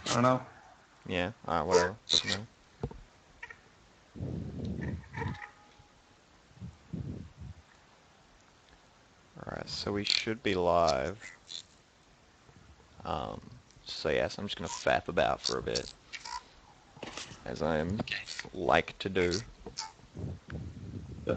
I don't know. Yeah, alright, whatever. Doesn't matter. Alright, so we should be live. Um, so yes, I'm just gonna fap about for a bit, as I Okay. like to do. Yeah.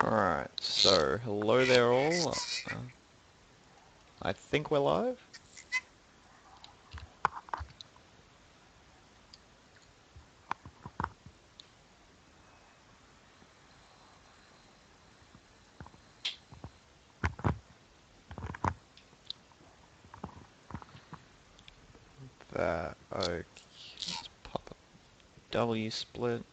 Alright, so hello there all. I think we're live. Okay, let's pop up W split.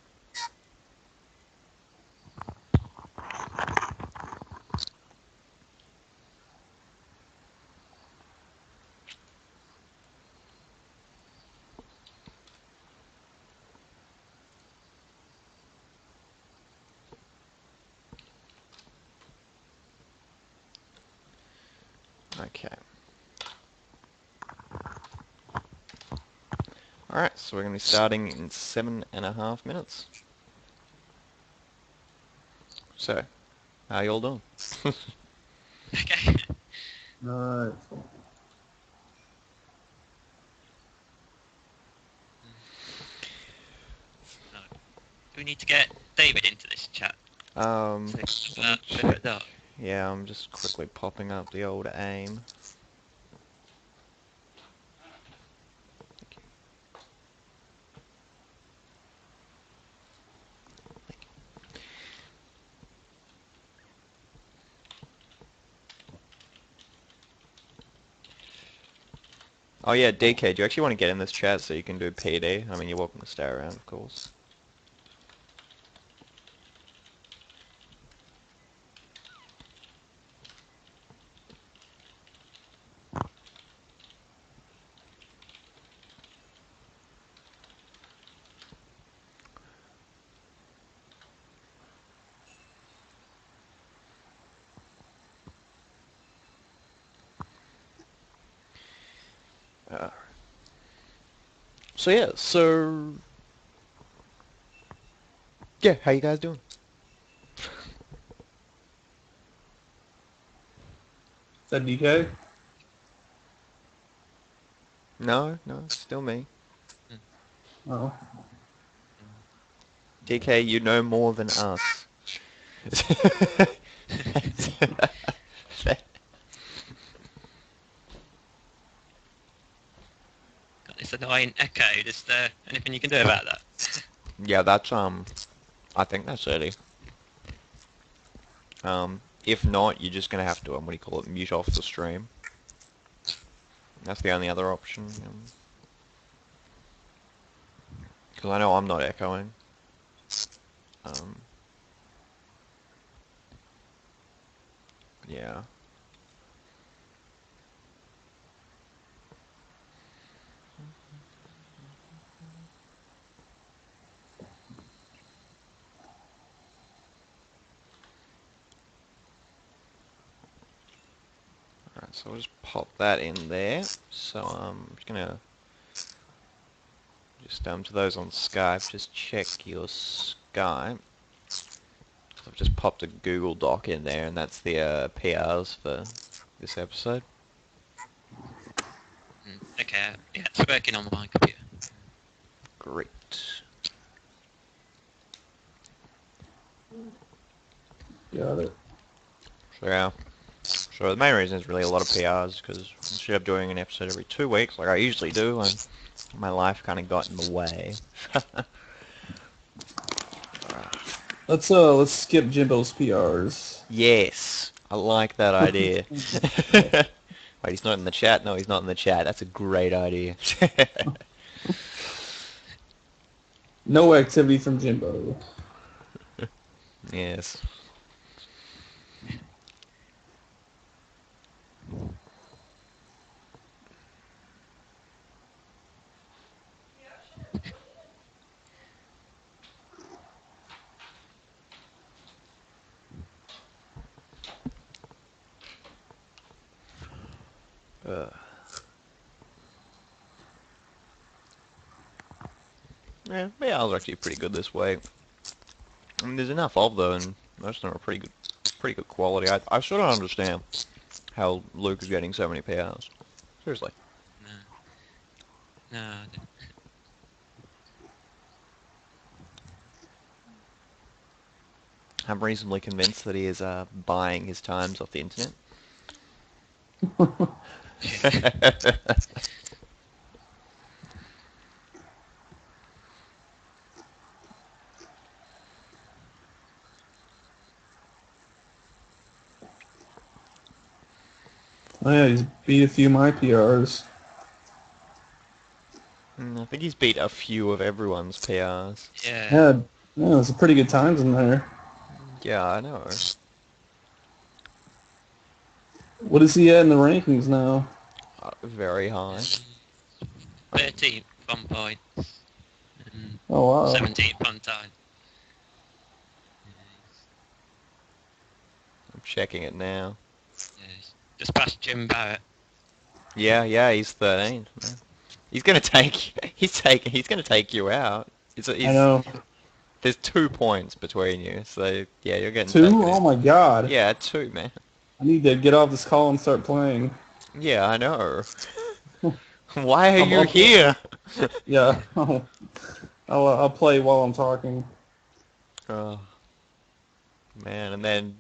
Okay. Alright, so we're going to be starting in 7.5 minutes. So, how y'all doing? Okay. Nice. We need to get David into this chat. Um, So, let me favorite check. dog. Yeah, I'm just quickly popping up the old aim. Oh yeah, DK, do you actually want to get in this chat so you can do PD? I mean, you're welcome to stay around, of course. Uh, yeah, how you guys doing? Is that DK? No, it's still me. Oh. DK, you know more than us. Got this annoying echo. Is there anything you can do about that? Yeah, that's I think that's early. If not, you're just gonna have to what do you call it, mute off the stream. That's the only other option. Because I know I'm not echoing. Um, yeah. Alright, so I'll just pop that in there. So I'm just gonna to those on Skype, just check your Skype. I've just popped a Google Doc in there, and that's the PRs for this episode. Okay. Yeah, it's working on my computer. Great. Got it. So yeah. So the main reason is really a lot of PRs, because instead of doing an episode every 2 weeks like I usually do, and my life kind of got in the way. Let's skip Jimbo's PRs. Yes, I like that idea. Wait, he's not in the chat? No, he's not in the chat. That's a great idea. No activity from Jimbo. Yes. Uh, yeah, BRs are actually pretty good this week. I mean, there's enough of them, and most of them are pretty good quality. I still don't understand how Luke is getting so many PRs. Seriously. No. No, I don't. I'm reasonably convinced that he is buying his times off the internet. Oh yeah, he's beat a few of my PRs. I think he's beat a few of everyone's PRs. Yeah. Yeah, there's some pretty good times in there. Yeah, I know. What is he at in the rankings now? Very high. 13th on points. And Oh wow. 17th on time. I'm checking it now. Yes. Just past Jim Barrett. Yeah, he's 13th. Yeah. He's gonna he's gonna take you out. I know. There's 2 points between you, so yeah, you're getting 2? taken Oh out. my god. Yeah, 2, man. I need to get off this call and start playing. Yeah, I know. Why are I'll, you I'll, here? yeah. I'll play while I'm talking. Oh, man, and then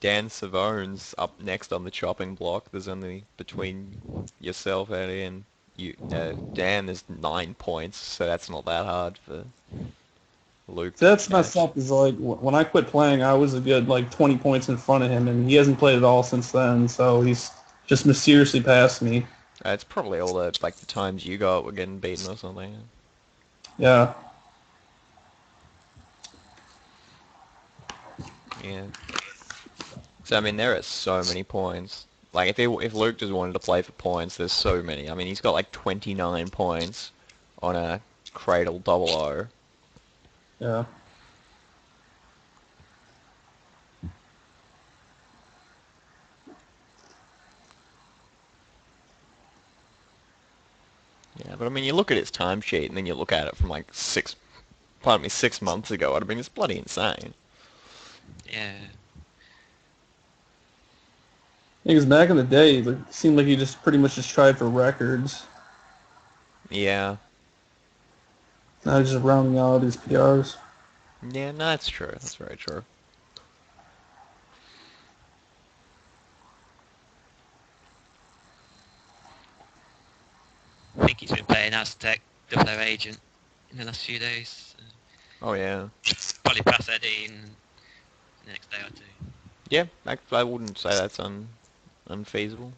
Dan Savone's up next on the chopping block. There's only between yourself, Eddie, and you. Dan, there's 9 points, so that's not that hard for Luke So to that's messed catch. up. Is like when I quit playing, I was a good like 20 points in front of him, and he hasn't played at all since then. So he's just mysteriously passed me. It's probably all the the times you got were getting beaten or something. Yeah. Yeah. So I mean, there are so many points. Like if Luke just wanted to play for points, there's so many. I mean, he's got like 29 points on a Cradle double O. Yeah. Yeah, but I mean, you look at his timesheet and then you look at it from like 6 months ago. I mean, it's bloody insane. Yeah. Because back in the day, it seemed like he just pretty much just tried for records. Yeah. Now he's just rounding out his PRs. Yeah, no, that's true. That's very true. I think he's been playing Aztec, double O agent in the last few days. Oh yeah. Probably pass Eddie in the next day or two. Yeah, I wouldn't say that's unfeasible.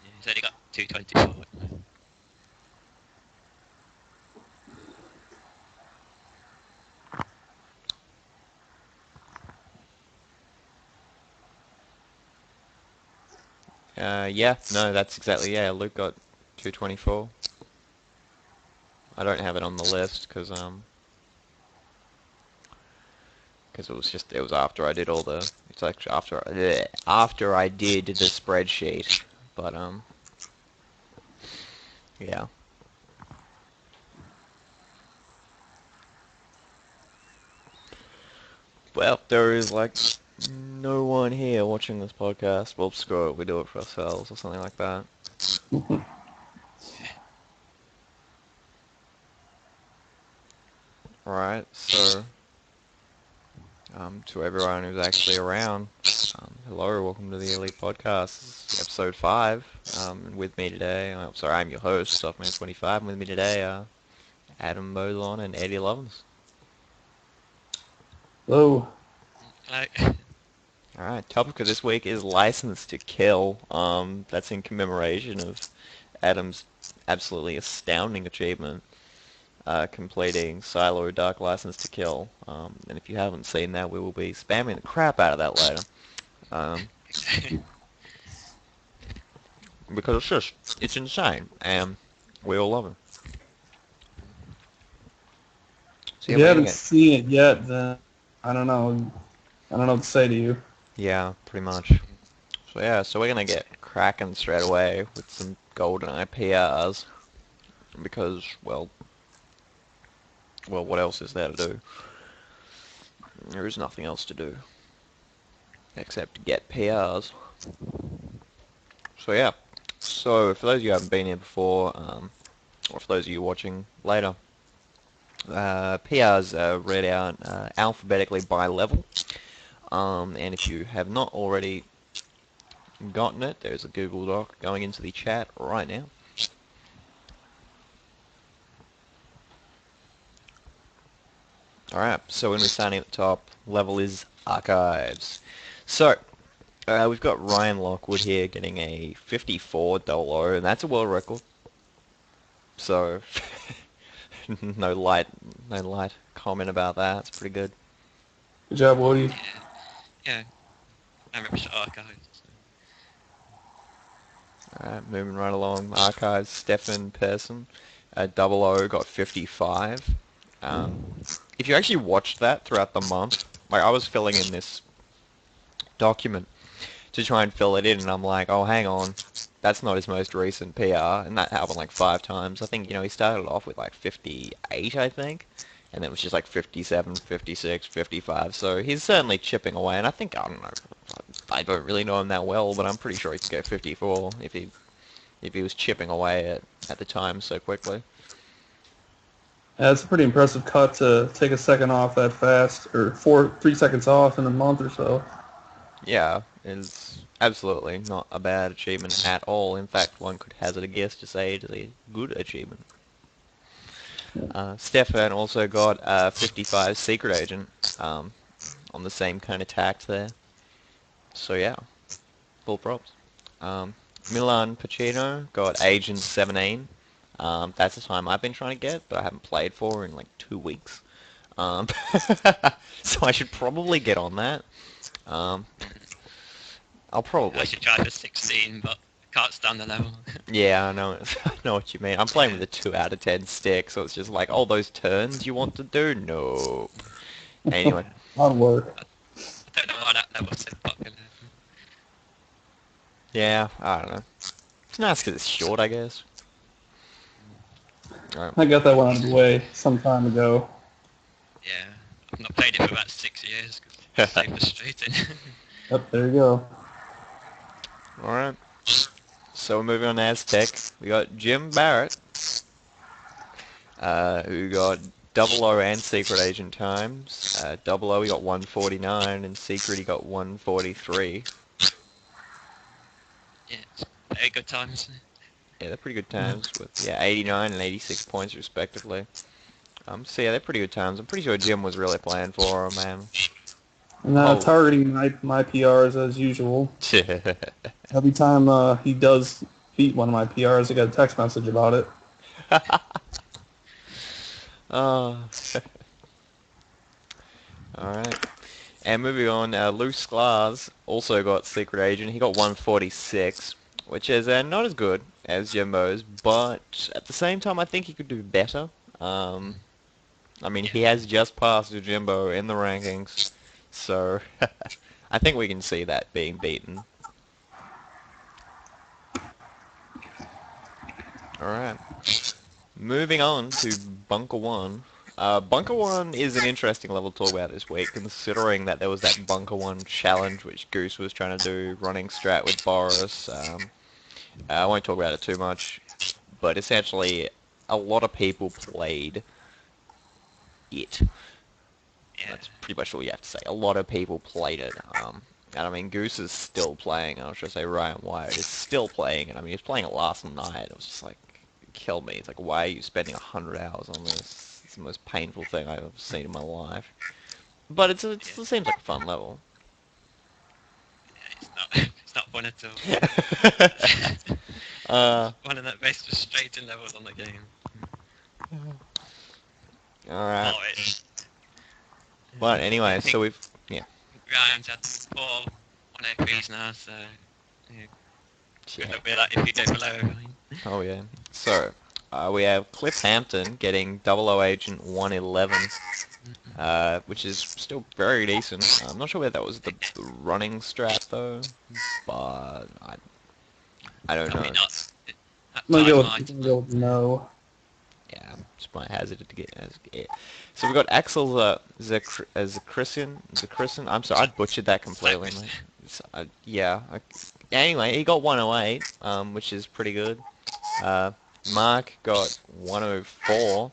Yeah, he's only got 224. Yeah, no, that's exactly, yeah, Luke got 224. I don't have it on the list it was after I did all the, it's actually after I did the spreadsheet, but yeah. Well, there is like no one here watching this podcast. Well, screw it, we do it for ourselves or something like that. Right, so To everyone who's actually around. Hello, welcome to the Elite Podcast. This is episode 5. And with me today, I'm your host, Softman25, and with me today are Adam Bozon and Eddie Lovins. Hello. Alright, topic of this week is License to Kill. That's in commemoration of Adam's absolutely astounding achievement, completing Silo Dark License to Kill. And if you haven't seen that, we will be spamming the crap out of that later. Because it's insane, and we all love it. So If you haven't seen it yet, then I don't know what to say to you. Yeah, pretty much. So we're gonna get cracking straight away with some GoldenEye PRs, because, well, what else is there to do? There is nothing else to do, except get PRs. So for those of you who haven't been here before, or for those of you watching later, PRs are read out alphabetically by level, and if you have not already gotten it, there's a Google Doc going into the chat right now. Alright, so when we're starting at the top, level is Archives. So, we've got Ryan Lockwood here getting a 54 and that's a world record. So, no light comment about that. It's pretty good. Good job, Woody. Yeah. I remember Archives. Alright, moving right along. Archives, Stefan Persson. 00 got 55. If you actually watched that throughout the month, like I was filling in this document to try and fill it in, and I'm like, oh, hang on, that's not his most recent PR, and that happened like 5 times. I think, he started off with like 58, I think, and then it was just like 57, 56, 55, so he's certainly chipping away, and I think, I don't know, I don't really know him that well, but I'm pretty sure he could get 54 if he was chipping away at the time so quickly. Yeah, it's a pretty impressive cut to take a second off that fast, or 3 seconds off in a month or so. Yeah, it's absolutely not a bad achievement at all. In fact, one could hazard a guess to say it is a good achievement. Stefan also got 55 Secret Agent on the same kind of tact there. So yeah, full props. Milan Pacino got Agent 17. That's the time I've been trying to get, but I haven't played for in like 2 weeks. So I should probably get on that. I'll probably. I should try for 16, but I can't stand the level. Yeah, I know. I know what you mean. I'm playing with a 2 out of 10 stick, so it's just like, all those turns you want to do? No. Anyway. Hard work. I don't know why that level's so popular. Yeah, I don't know. It's nice because it's short, I guess. Right. I got that one out of the way some time ago. Yeah, I've not played it for about 6 years because it's so frustrating. Yep, there you go. Alright. So we're moving on to Aztec. We got Jim Barrett, who got 00 and Secret Agent times. 00 he got 149, and Secret he got 143. Yeah, it's very good times. Yeah, they're pretty good times with 89 and 86 points respectively. So yeah, they're pretty good times. I'm pretty sure Jim was really playing for them, man. And targeting my PRs as usual. Every time he does beat one of my PRs, I get a text message about it. Alright. And moving on, Loose Glass also got Secret Agent. He got 146, which is not as good as Jimbo's, but at the same time I think he could do better. I mean, he has just passed Jimbo in the rankings, so I think we can see that being beaten. Alright. Moving on to Bunker 1. Bunker 1 is an interesting level to talk about this week, considering that there was that Bunker 1 challenge which Goose was trying to do, running strat with Boris. I won't talk about it too much, but essentially a lot of people played it. That's pretty much all you have to say. A lot of people played it. And I mean, Goose is still playing. I was going to say Ryan Wyatt is still playing it. I mean, he was playing it last night. It was just like, it killed me. It's like, why are you spending 100 hours on this? It's the most painful thing I've ever seen in my life. But it seems like a fun level. Yeah, it's not fun at all. One of the most frustrating levels on the game. Alright. But anyway, so we've... Yeah. Ryan's had 4 103s now, so... Yeah. Good luck with that if you go below Ryan. Oh yeah. So, we have Cliff Hampton getting 00 Agent 111, which is still very decent. I'm not sure whether that was the running strat though, but I don't know. I'm gonna go with no. Yeah, just might hazard it to get. So we got Axel Zakrissian. I'm sorry, I butchered that completely. Yeah. Anyway, he got 108, which is pretty good. Mark got 104,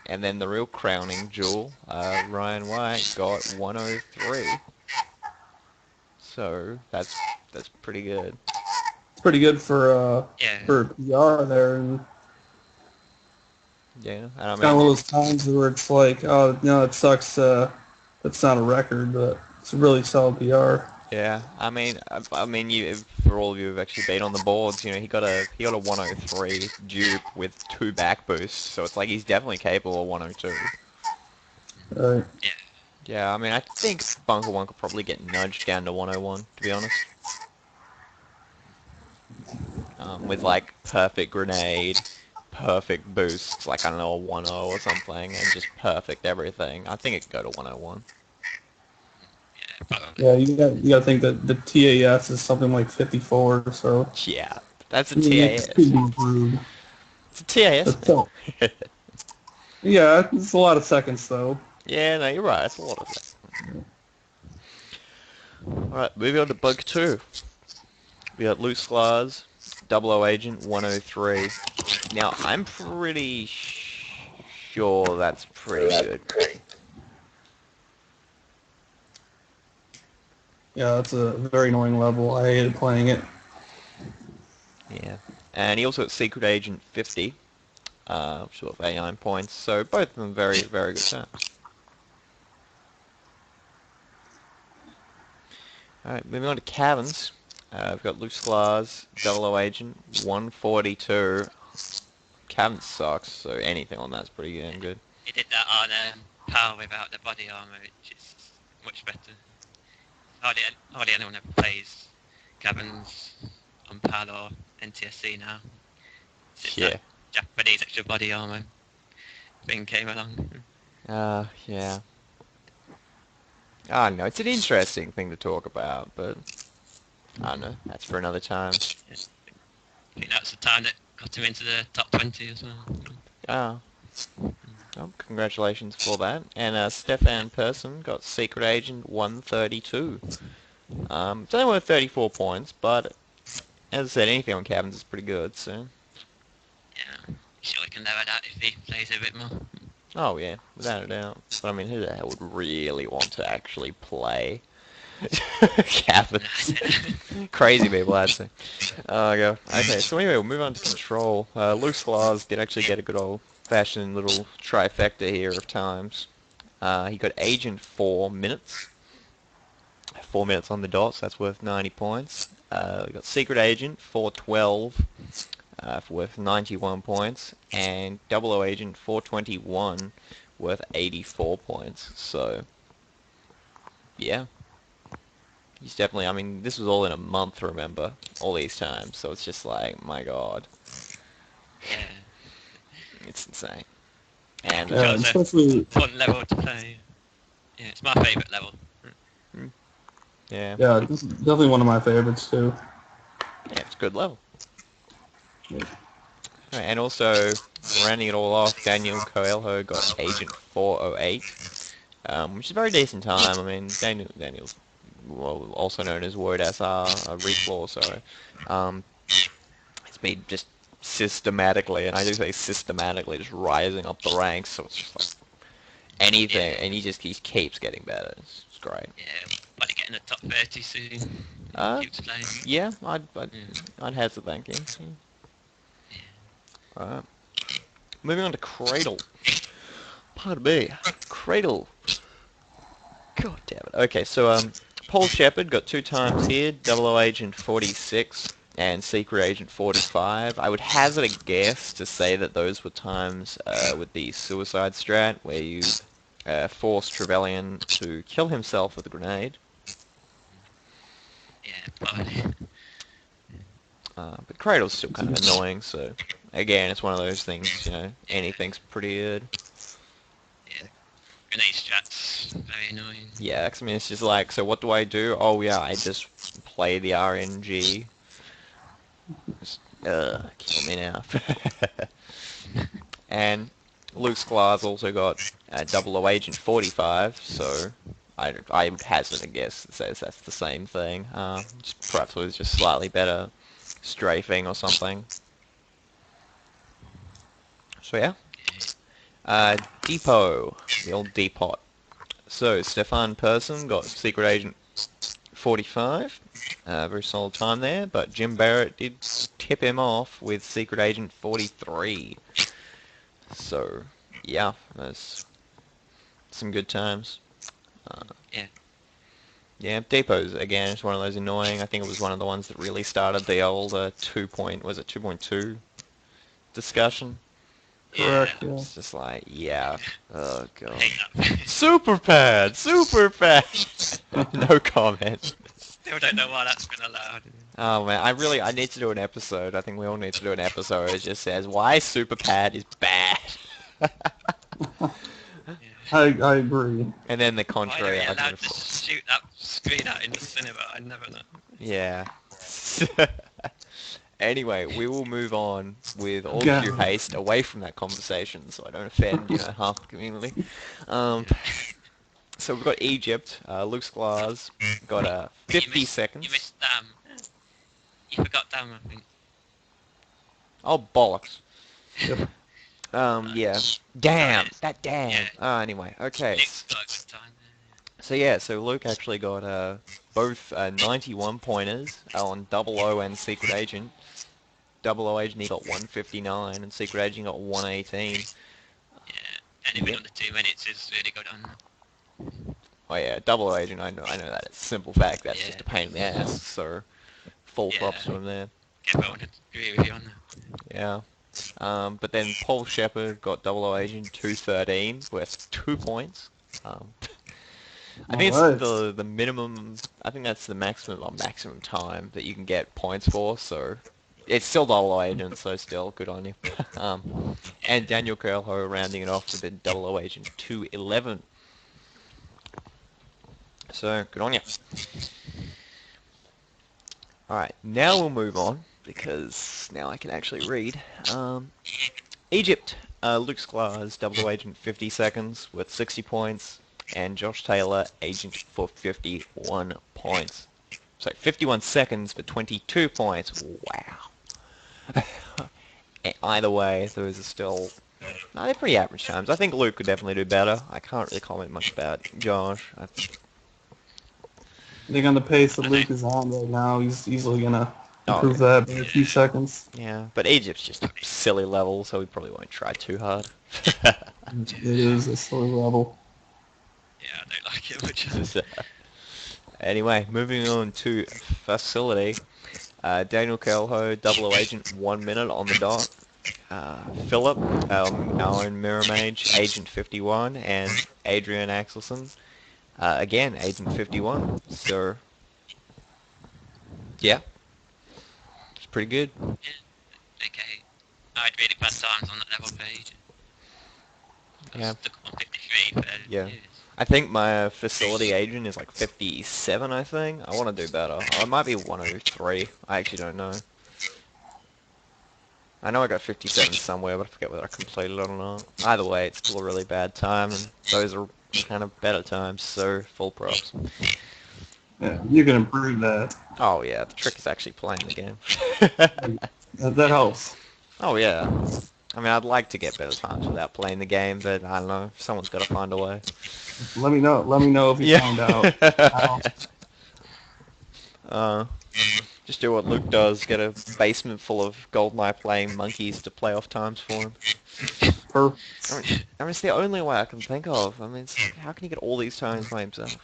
and then the real crowning jewel, Ryan White got 103. So that's pretty good. It's pretty good for PR there. And yeah, and I mean, it's kind of one of those times where it's like, oh, it sucks. That's not a record, but it's a really solid PR. Yeah, I mean, you, for all of you who've actually been on the boards, he got a 103 dupe with 2 back boosts, so it's like he's definitely capable of 102. Right. Yeah. Yeah, I mean, I think Bunker One could probably get nudged down to 101, to be honest. With like perfect grenade, perfect boosts, like I don't know, a 1-0 or something, and just perfect everything. I think it could go to 101. Yeah, you got to think that the TAS is something like 54, so... Yeah, that's a TAS. It's a TAS. Yeah, it's a lot of seconds, though. Yeah, no, you're right. It's a lot of seconds. Alright, moving on to Bug 2. We got Loose Sclars, 00 Agent 103. Now, I'm pretty sure that's pretty good. Yeah, that's a very annoying level. I hated playing it. Yeah. And he also got Secret Agent 50, which is 89 points. So both of them very, very good stats. Alright, moving on to Caverns. We've got Loose Sclars, 00 Agent 142. Caverns sucks, so anything on that's pretty damn good. He did that on Power without the body armor, which is much better. Hardly anyone ever plays Caverns on PAL or NTSC now. Yeah. Japanese extra body armor thing came along. Yeah. I don't know, it's an interesting thing to talk about, but I don't know, that's for another time. Yeah. I think that's the time that got him into the top 20 as well. Well, congratulations for that. And Stefan Persson got Secret Agent 132. It's only worth 34 points, but as I said, anything on Caverns is pretty good, so... Yeah, sure he can lower that if he plays a bit more. Oh yeah, without a doubt. But I mean, who the hell would really want to actually play Caverns? Crazy people, I'd say. Okay, so anyway, we'll move on to Control. Loose Sclars did actually get a good old-fashioned little trifecta here of times. He got Agent 4 minutes. 4 minutes on the dot, so that's worth 90 points. We got Secret Agent 412. Worth 91 points, and 00 Agent 421 worth 84 points. So, yeah. He's definitely, I mean, this was all in a month, remember, all these times, so it's just like, my god. Yeah. It's insane. And especially... fun level to play. Yeah, it's my favourite level. Yeah. Yeah, this is definitely one of my favorites, too. Yeah, it's a good level. Yeah. And also, rounding it all off, Daniel Coelho got Agent 408, which is a very decent time. I mean, Daniel's also known as Word SR, Refloor, sorry. It's been just systematically, and I do say systematically, just rising up the ranks, so it's just like anything, and he keeps getting better. It's great. Yeah, might get in the top 30 soon. Keeps playing. Yeah, I'd hazard that game. Yeah. Alright. Moving on to Cradle. Pardon me. Cradle. God damn it. Okay, so Paul Shepard got 2 times here, 00 Agent 46 and Secret Agent 45. I would hazard a guess to say that those were times with the suicide strat, where you force Trevelyan to kill himself with a grenade. Yeah, probably. But Cradle's still kind of annoying, so again, it's one of those things, you know, anything's pretty good. Yeah, grenade strats, very annoying. Yeah, 'cause I mean, it's just like, so what do I do? Oh yeah, I just play the RNG. Just, kill me now. And Luke's Claws also got 00 Agent 45, so I would hazard a guess that says that's the same thing. Perhaps it was just slightly better strafing or something. So yeah. Depot, the old Depot. So Stefan Persson got Secret Agent 45. Very solid time there, but Jim Barrett did tip him off with Secret Agent 43. So, yeah, that's some good times. Yeah. Yeah, Depot's, again, it's one of those annoying. I think it was one of the ones that really started the old 2.2 discussion. Correct, yeah. It's just like, yeah, oh god. Hate Super pad! No comment. Still don't know why that's been allowed. Oh man, I need to do an episode. I think we all need to do an episode. It just says why super pad is bad. I agree. And then the Why contrary are we argument. allowed to shoot that screen out in the cinema? I never know. Yeah. Anyway, we will move on with all due haste away from that conversation, so I don't offend, half the community. So we've got Egypt. Luke's Glass got 50 seconds. You missed Dam. You forgot Dam, I think. Oh bollocks. Yeah. Damn. That damn. Yeah. Anyway, okay. Luke's got a good time there. So yeah, so Luke actually got both 91 pointers on 00 and Secret Agent. 00 Agent he got 159 and Secret Agent got 118. Yeah, anything under 2 minutes is really good on. Oh yeah, 00 Agent, I know that. It's a simple fact, that's just a pain in the ass, so full props to him there. Everyone would agree with you on that. Yeah. But then Paul Shepard got 00 Agent 213 with 2 points. I think it's the minimum, I think that's the maximum time that you can get points for, so it's still 00 Agent, so still good on you. And Daniel Curlho rounding it off with a 00 Agent 211. So, good on you. Alright, now we'll move on, because now I can actually read. Egypt, Luke Sklar's 00 Agent 50 seconds with 60 points, and Josh Taylor, Agent for 51 points. So 51 seconds for 22 points. Wow. Either way, those are still... No, they're pretty average times. I think Luke could definitely do better. I can't really comment much about Josh. I think on the pace that Luke is on right now, he's easily going to improve that by a few seconds. Yeah, but Egypt's just a silly level, so we probably won't try too hard. It is a silly level. Yeah, I don't like it much. Anyway, moving on to Facility. Daniel Kelho, 00 Agent, 1 minute on the dot. Philip, our own Mirror Mage, Agent 51, and Adrian Axelson, again, Agent 51. So, yeah, it's pretty good. Yeah. Okay. I had really bad times on that level page. Yeah. Stuck on 53 for years. I think my Facility Agent is like 57, I think. I want to do better. I might be 103. I actually don't know. I know I got 57 somewhere, but I forget whether I completed it or not. Either way, it's still a really bad time, and those are kind of better times, so full props. Yeah, you can improve that. Oh yeah, the trick is actually playing the game. That helps. Oh yeah. I mean, I'd like to get better times without playing the game, but I don't know. Someone's got to find a way. Let me know. Let me know if you find out. Just do what Luke does. Get a basement full of GoldenEye playing monkeys to play off times for him. Perfect. I mean, it's the only way I can think of. I mean, it's like, how can he get all these times by himself?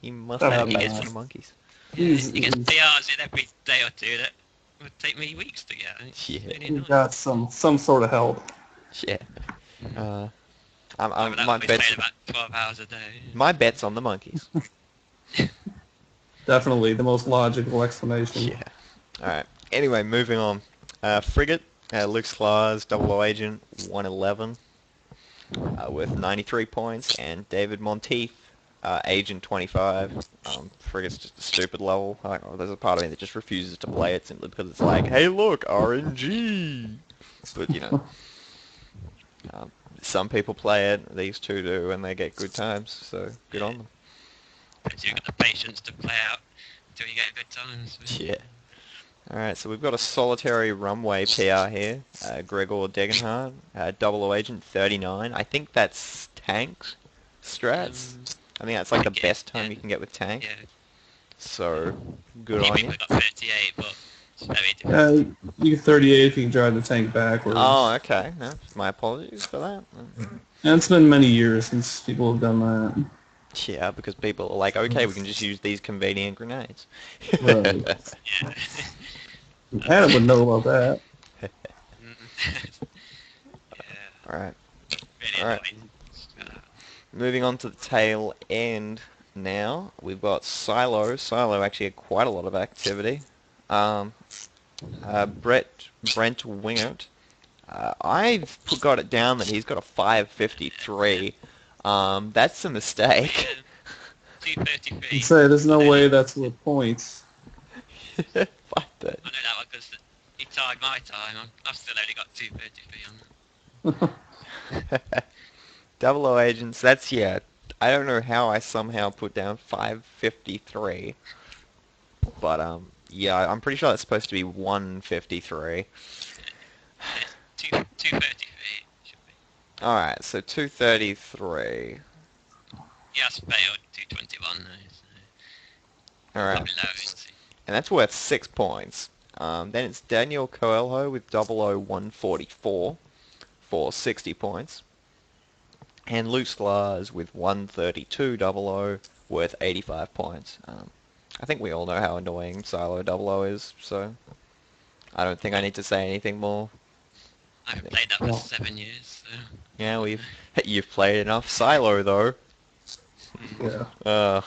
He must have a basement of monkeys. Yeah, you get PRs in every day or two that would take me weeks to get. Yeah. Really You got some sort of help. Yeah. My bet's about 12 hours a day. My bet's on the monkeys. Definitely the most logical explanation. Yeah. All right. Anyway, moving on. Frigate, Luke's Claws, 00 Agent, 111, with 93 points, and David Monteith, Agent 25. Frigate's just a stupid level. There's a part of me that just refuses to play it simply because it's like, hey, look, RNG. But you know, some people play it. These two do, and they get good times. So good on them. But you've got the patience to play out until you get good times. Yeah. Alright, so we've got a solitary runway PR here. Gregor Degenhardt, 00 Agent 39. I think that's tank strats. I think that's like the best time you can get with tank. Yeah. So, good on you. We've got 38, but it's very difficult. You get 38 if you can drive the tank backwards. Oh, okay. No, my apologies for that. And it's been many years since people have done that. Yeah, because people are like, okay, we can just use these convenient grenades. Right. Yeah. Adam would know about that. Alright. Really Alright. Moving on to the tail end now. We've got Silo. Silo actually had quite a lot of activity. Brent Wingert. I've got it down that he's got a 553. That's a mistake. 233. You say there's no way that's with points. Fuck that. I know that one because he tied my time. I've still only got 233 on that. 00 Agents, that's, yeah, I don't know how I somehow put down 553. But, yeah, I'm pretty sure that's supposed to be 153. 233 should be. Alright, so 233. He has failed 221 though, so Alright. probably low, isn't he? And that's worth 6 points. Then it's Daniel Coelho with 00144 for 60 points. And Luke Sklars with 13200 worth 85 points. I think we all know how annoying Silo 00 is, so I don't think I need to say anything more. I haven't played that for 7 years, so... Yeah, you've played enough Silo though. Yeah. I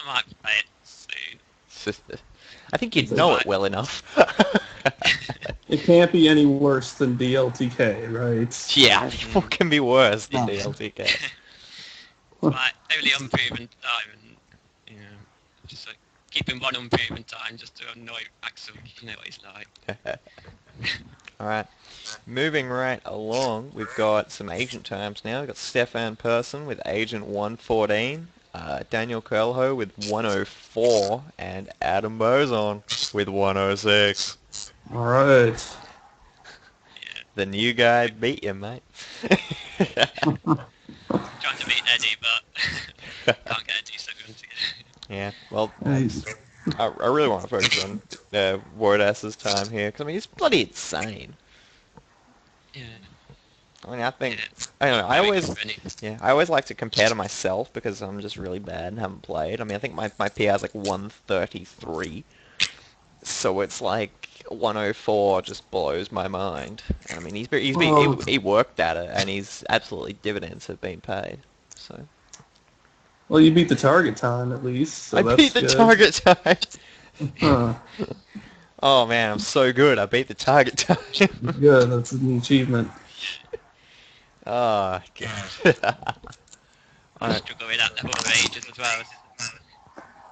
might play it soon. I think you'd know it well enough. It can't be any worse than DLTK, right? Yeah, what can be worse than DLTK? My only unproven time, and you know, just like keeping one unproven time just to annoy Axel. You know what he's like. Alright, moving right along, we've got some agent times now. We've got Stefan Persson with Agent 114, Daniel Coelho with 104, and Adam Bozon with 106. Alright. The new guy beat you, mate. Trying to beat Eddie, but can't get a decent run together. Yeah, well, Nice. I really want to focus on Wardas's time here, because I mean, he's bloody insane. Yeah. I mean, I think, Yeah. I don't know, Very I always like to compare to myself, because I'm just really bad and haven't played. I mean, I think my PR is like 133, so it's like 104 just blows my mind. I mean, he worked at it, and he's absolutely dividends have been paid, so... Well, you beat the target time at least, so I that's beat the good. target time! Huh. Oh man, I'm so good, I beat the target time! Good, that's an achievement. Oh, God. I struggle with that level for ages as well.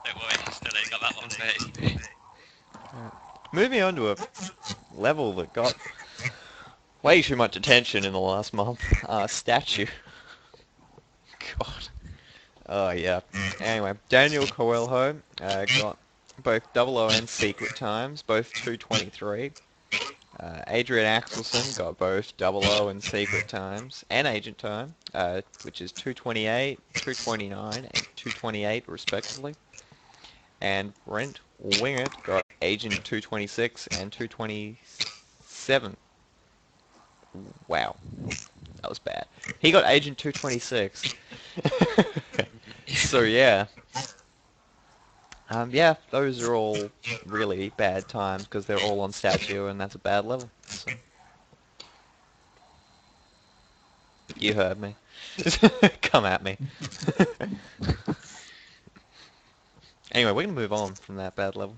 Don't worry, I still ain't got that one for Moving on to a level that got way too much attention in the last month. Statue. God. Oh, yeah. Anyway, Daniel Coelho got both 00 and secret times, both 223. Adrian Axelson got both 00 and secret times, and agent time, which is 228, 229, and 228 respectively. And Brent Wingert got agent 226 and 227. Wow, that was bad. He got agent 226. So yeah. Yeah, those are all really bad times because they're all on statue and that's a bad level. So. You heard me. Come at me. Anyway, we're going to move on from that bad level,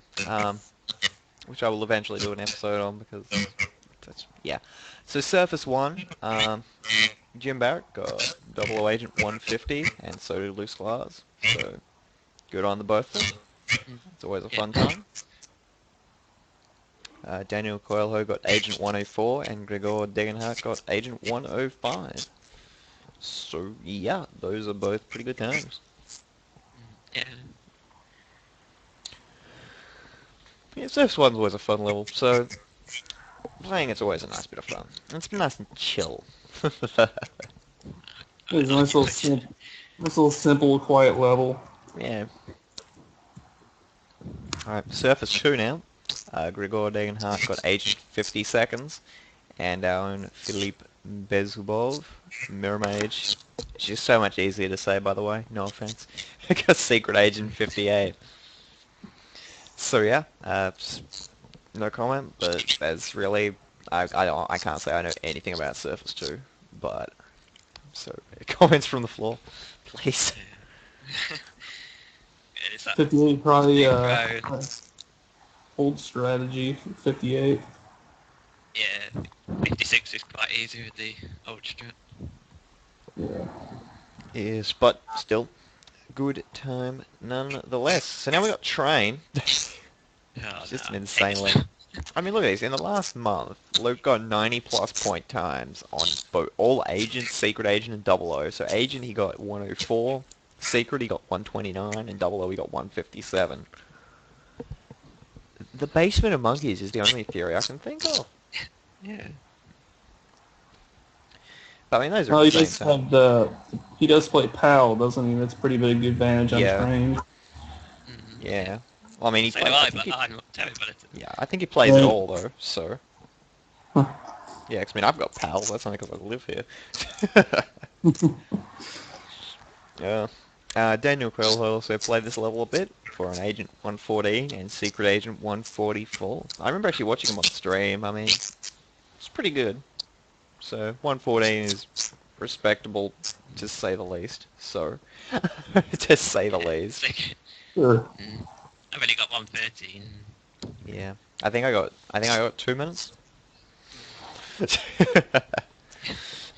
which I will eventually do an episode on because, yeah. So Surface 1, Jim Barrett got 00 Agent 150 and so did Loose Glass. So good on the both of them. It's always a fun time. Daniel Coelho got Agent 104 and Gregor Degenhardt got Agent 105. So yeah, those are both pretty good times. Yeah. Yeah, Surf's one's always a fun level, so playing it's always a nice bit of fun. And it's nice and chill. It's a nice little simple, quiet level. Yeah. Alright, Surface 2 now. Gregor Degenhardt got Agent 50 seconds, and our own Philippe Bezubov, Mirror Mage. It's just so much easier to say, by the way, no offense. Got Secret Agent 58. So yeah, no comment, but that's really, I can't say I know anything about Surface 2, but, so, comments from the floor, please. It's that 58 probably old strategy. 58. Yeah, 56 is quite easy with the old strat. Yeah. Yes, but still, good time nonetheless. So now we got Train. Oh, Just no. an insane level. I mean, look at this. In the last month, Luke got 90 plus point times on both all agents, Secret Agent and 00. So Agent he got 104, Secret he got 129, and 00 he got 157. The Basement of Monkeys is the only theory I can think of. Yeah. But I mean, those are Well, he insane does times. he does play PAL, doesn't he? That's a pretty big advantage on Train. Yeah. Well, I mean, he So plays. do I, but I'm not terrible at it. Yeah, I think he plays it Right. all though. So. Huh. Yeah, 'cause I mean, I've got PAL. That's only because I live here. Yeah. Daniel Coelho also played this level a bit for an Agent 114 and Secret Agent 144. I remember actually watching him on stream. I mean, it's pretty good. So 114 is respectable, to say the least. So, to say the least. Sure. I've only got 113. Yeah, I think I got 2 minutes.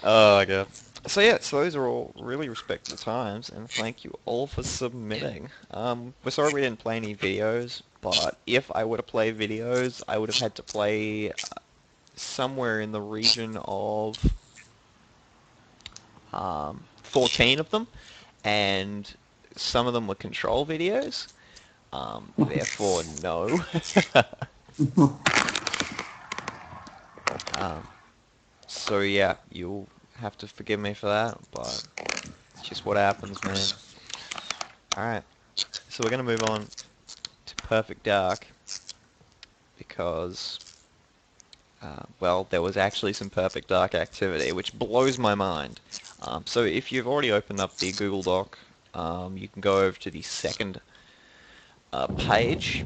Oh my god. So yeah, so those are all really respectable times, and thank you all for submitting. We're sorry we didn't play any videos, but if I were to play videos, I would have had to play somewhere in the region of 14 of them, and some of them were control videos. Therefore, no. So yeah, you'll have to forgive me for that, but it's just what happens, man. Alright, so we're going to move on to Perfect Dark, because, well, there was actually some Perfect Dark activity, which blows my mind. So if you've already opened up the Google Doc, you can go over to the second page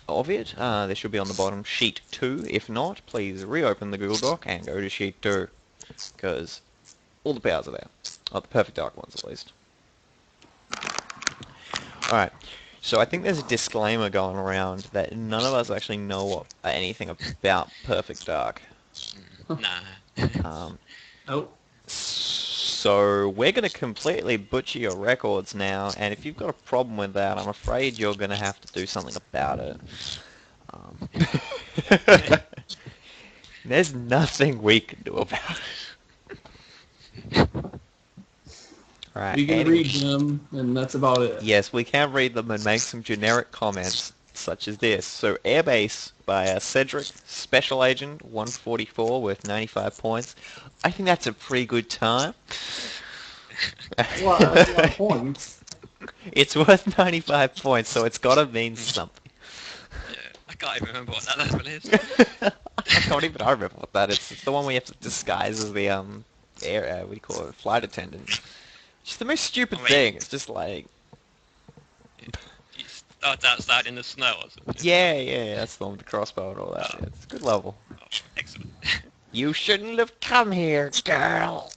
of it. There should be on the bottom sheet 2. If not, please reopen the Google Doc and go to sheet 2, because all the powers are there. Oh, the Perfect Dark ones at least. Alright, so I think there's a disclaimer going around that none of us actually know anything about Perfect Dark. Nah. Nope. So we're going to completely butcher your records now, and if you've got a problem with that, I'm afraid you're going to have to do something about it. There's nothing we can do about it. Right, We can read them, and that's about it. Yes, we can read them and make some generic comments. such as this. So Airbase by Cedric, Special Agent 144 with 95 points. I think that's a pretty good time. That's a lot of points. It's worth 95 points, so it's got to mean something. Yeah, I can't even remember what that level is. I can't even remember what that is. It's the one where you have to disguise as the air what do you call it, flight attendant. It's the most stupid thing. It's just like you start outside in the snow or something. yeah, that's the one with the crossbow and all that. Oh. Yeah, it's a good level. Oh, excellent. You shouldn't have come here, girl.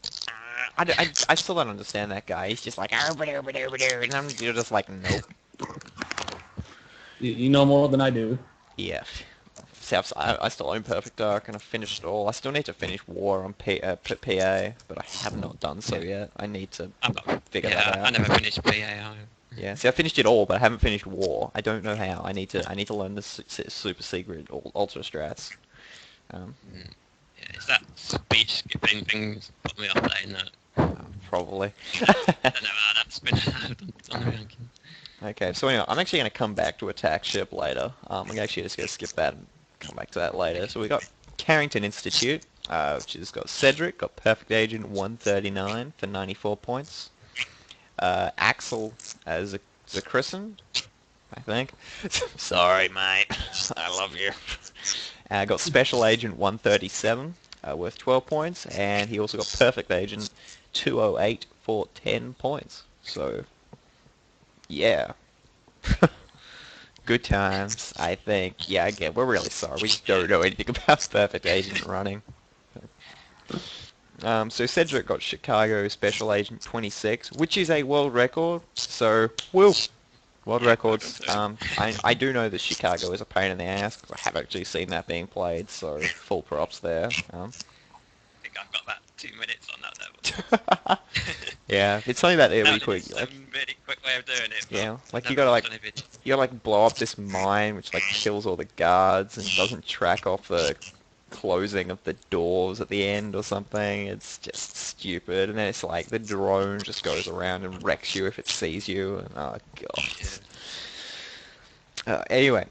I still don't understand that guy. He's just like, and you're just like, nope. You know more than I do. Yeah. I still own Perfect Dark, and I've finished it all. I still need to finish War on PA, but I have not done so yet. I need to figure that out. I never finished PA. Yeah, see, I finished it all, but I haven't finished War. I don't know how. I need to learn the super secret ultra strats. Yeah, it's that speech skipping thing's put me off playing that. Probably. I don't know how that's been on the ranking. Okay, so anyway, I'm actually going to come back to Attack Ship later. I'm actually just going to skip that and come back to that later. So we got Carrington Institute, which has got Cedric, got Perfect Agent 139 for 94 points. Axel as a Christen, I think. Sorry, mate. I love you. Got Special Agent 137 worth 12 points, and he also got Perfect Agent 208 for 10 points. So, yeah. Good times, I think. Yeah, again, we're really sorry. We just don't know anything about Perfect Agent running. So Cedric got Chicago Special Agent 26, which is a world record. So, woo! World records. I do know that Chicago is a pain in the ass, because I have actually seen that being played, so full props there. I think I've got about 2 minutes on that level. Yeah, it's something that really quick. It's a really quick way of doing it. Yeah, like you gotta blow up this mine, which like kills all the guards and doesn't track off the closing of the doors at the end or something. It's just stupid. And then it's like the drone just goes around and wrecks you if it sees you. And, oh god. Anyway,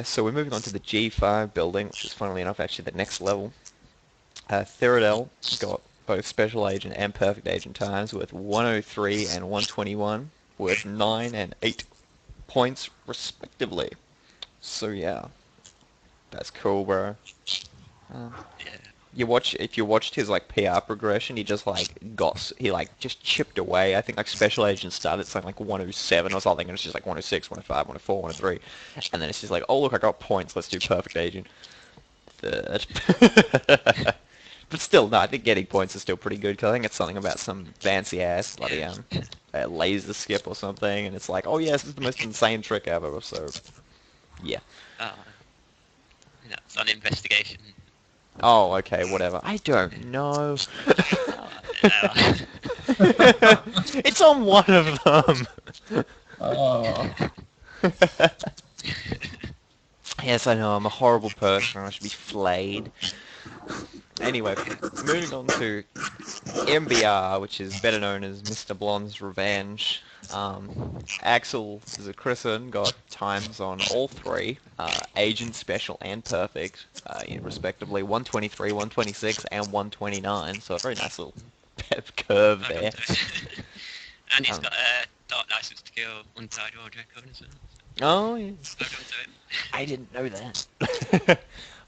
so we're moving on to the G5 building, which is funnily enough actually the next level. Therodel got both Special Agent and Perfect Agent times with 103 and 121 with 9 and 8 points respectively. So yeah, that's cool, bro. If you watched his like PR progression, he just like just chipped away. I think like Special Agent started something like 107 or something, and it's just like 106, 105, 104, 103, and then it's just like, oh look, I got points. Let's do Perfect Agent. Third. But still, no, I think getting points is still pretty good, because I think it's something about some fancy ass bloody laser skip or something, and it's like, oh yes, this is the most insane trick ever. So yeah. That's on investigation. Oh, okay, whatever. I don't know. It's on one of them. Yes, I know, I'm a horrible person. I should be flayed. Anyway, moving on to MBR, which is better known as Mr. Blonde's Revenge. Axel as a Christen got times on all three, Agent, Special, and Perfect, respectively 123, 126, and 129. So a very nice little curve there. And he's got a Dark License to Kill Untied World record as well. Oh, yeah. I didn't know that.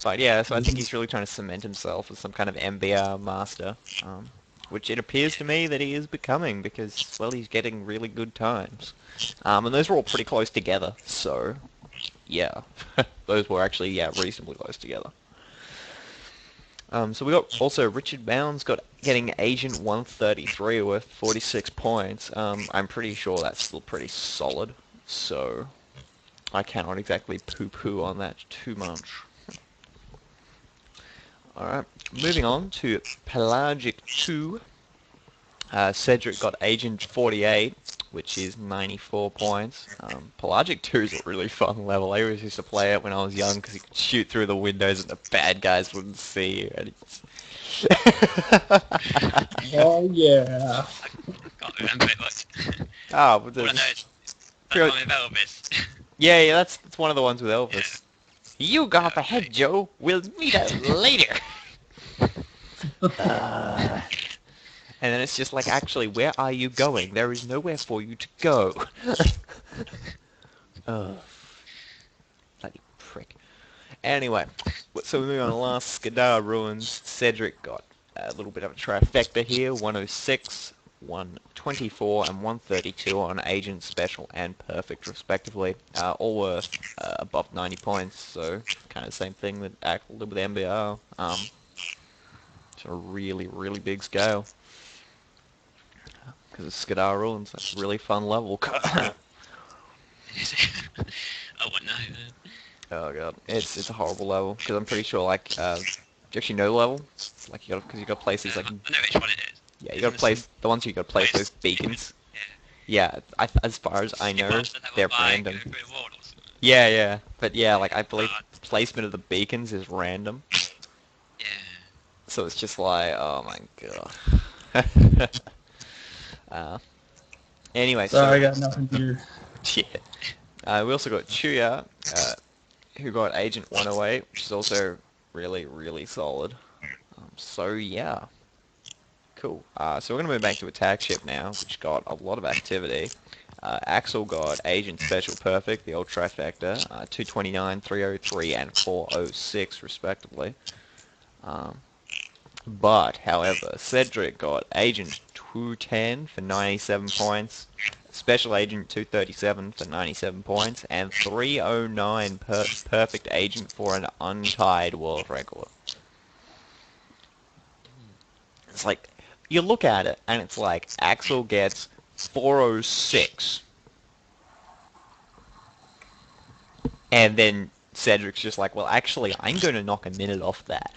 But yeah, so I think he's really trying to cement himself as some kind of MBR master, which it appears to me that he is becoming, because, well, he's getting really good times. And those were all pretty close together, so, yeah. Those were actually, yeah, reasonably close together. So we got also Richard Bounds getting Agent 133 with 46 points. I'm pretty sure that's still pretty solid, so I cannot exactly poo-poo on that too much. Alright, moving on to Pelagic 2. Cedric got Agent 48, which is 94 points. Pelagic 2 is a really fun level. I always used to play it when I was young because you could shoot through the windows and the bad guys wouldn't see you. And Oh yeah. I can't remember it much. Oh, but All I know is that one with Elvis. Yeah, that's one of the ones with Elvis. You got the head, Joe. We'll meet up later. And then it's just like, actually, where are you going? There is nowhere for you to go. Oh, bloody prick. Anyway, so moving on to the last Skadar Ruins. Cedric got a little bit of a trifecta here. 106, 124, and 132 on Agent, Special, and Perfect, respectively. All worth above 90 points, so kind of the same thing that Axel did with MBR. It's a really, really big scale. Because it's Skadar Ruins, that's a really fun level. I wouldn't know. Oh god, it's a horrible level because I'm pretty sure like do you actually know the level? Like you got to place these like I know which one it is. yeah you got to place the ones you got to place those beacons. Yeah, as far as I know, they're random. Yeah, but yeah, like I believe the placement of the beacons is random. Yeah. So it's just like, oh my god. Anyway, Sorry, I got nothing here. Yeah. We also got Chuya, who got Agent 108, which is also really, really solid. So yeah, cool. So we're gonna move back to Attack Ship now, which got a lot of activity. Axel got Agent Special Perfect, the old trifecta, 229, 303, and 406 respectively. But, however, Cedric got Agent 210 for 97 points, Special Agent 237 for 97 points, and 309 Perfect Agent for an untied world record. It's like, you look at it, and it's like, Axel gets 406. And then Cedric's just like, well, actually, I'm going to knock a minute off that.